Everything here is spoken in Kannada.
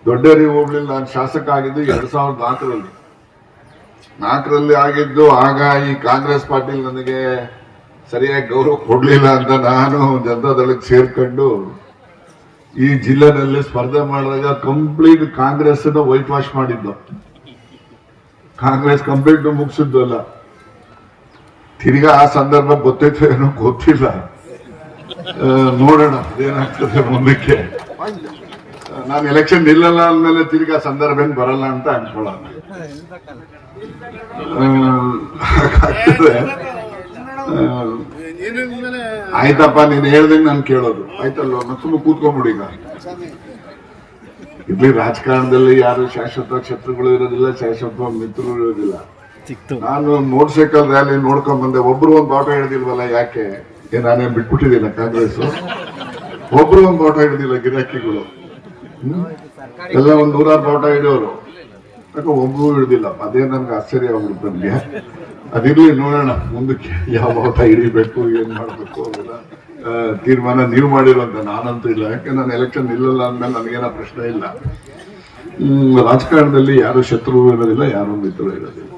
ದೊಡ್ಡೇರಿ ಹೋಬಳಿ ನಾನು ಶಾಸಕ ಆಗಿದ್ದು 2004ರಲ್ಲಿ ಆಗಿದ್ದು. ಆಗ ಈ ಕಾಂಗ್ರೆಸ್ ಪಾರ್ಟಿ ನನಗೆ ಸರಿಯಾಗಿ ಗೌರವ ಕೊಡ್ಲಿಲ್ಲ ಅಂತ ನಾನು ಜನತಾದಳಕ್ಕೆ ಸೇರ್ಕೊಂಡು ಈ ಜಿಲ್ಲೆನಲ್ಲಿ ಸ್ಪರ್ಧೆ ಮಾಡಿದಾಗ ಕಂಪ್ಲೀಟ್ ಕಾಂಗ್ರೆಸ್ ವೈಟ್ ವಾಶ್ ಮಾಡಿದ್ದು. ಕಾಂಗ್ರೆಸ್ ಕಂಪ್ಲೀಟ್ ಮುಗಿಸಿದ್ದು ಅಲ್ಲ. ತಿರ್ಗಾ ಆ ಸಂದರ್ಭ ಗೊತ್ತೈತೆ ಏನೋ ಗೊತ್ತಿಲ್ಲ, ನೋಡೋಣ ಏನಾಗ್ತದೆ ಮುಂದಕ್ಕೆ. ನಾನು ಎಲೆಕ್ಷನ್ ನಿಲ್ಲಲ್ಲ ಅಂದ್ಮೇಲೆ ತಿರ್ಗಾ ಸಂದರ್ಭ ಏನ್ ಬರಲ್ಲ ಅಂತ ಅನ್ಕೊಳ್ಳೋಣ. ಆಯ್ತಪ್ಪ, ನೀನ್ ಹೇಳ್ದಂಗೆ ನಾನು ಕೇಳೋದು ಆಯ್ತಲ್ವ, ಮತ್ತೆ ಸುಮ್ಮನೆ ಕೂತ್ಕೊಂಡ್ಬಿಡಿ. ಈಗ ಇಲ್ಲಿ ರಾಜಕಾರಣದಲ್ಲಿ ಯಾರು ಶಾಶ್ವತ ಶತ್ರುಗಳು ಇರೋದಿಲ್ಲ, ಶಾಶ್ವತ ಮಿತ್ರರು ಇರೋದಿಲ್ಲ. ನಾನು ಮೋಟರ್ ಸೈಕಲ್ ರ್ಯಾಲಿ ನೋಡ್ಕೊಂಡ್ ಬಂದೆ, ಒಬ್ರು ಒಂದು ಬಾಟ ಹಿಡಿದಿಲ್ವಲ್ಲ, ಯಾಕೆ ನಾನೇ ಬಿಟ್ಬಿಟ್ಟಿದ್ದೀನ ಕಾಂಗ್ರೆಸ್. ಒಬ್ರು ಒಂದು ಬಾಟ ಹಿಡಿದಿಲ್ಲ, ಗಿರಾಕಿಗಳು ಎಲ್ಲ ಒಂದ್ 100 ಬಾಟ ಹಿಡಿಯೋರು, ಯಾಕೆ ಒಬ್ರು ಹಿಡಿದಿಲ್ಲ. ಅದೇ ನನ್ಗೆ ಆಶ್ಚರ್ಯ ಆಗ್ಬಿಡ್ತು. ನನ್ಗೆ ಅದಿರ್ಲಿ, ನೋಡೋಣ ಮುಂದಕ್ಕೆ ಯಾವ ಬಾಟ ಹಿಡಿಬೇಕು, ಏನ್ ಮಾಡ್ಬೇಕು ಅದೆಲ್ಲ ತೀರ್ಮಾನ ನೀವು ಮಾಡಿರುವಂತ, ನಾನಂತೂ ಇಲ್ಲ. ಯಾಕೆ ನಾನು ಎಲೆಕ್ಷನ್ ನಿಲ್ಲಲ್ಲ ಅಂದ್ಮೇಲೆ ನನಗೇನೋ ಪ್ರಶ್ನೆ ಇಲ್ಲ. ರಾಜಕಾರಣದಲ್ಲಿ ಯಾರು ಶತ್ರು ಇರೋದಿಲ್ಲ, ಯಾರು ಮಿತ್ರರು ಇರೋದಿಲ್ಲ.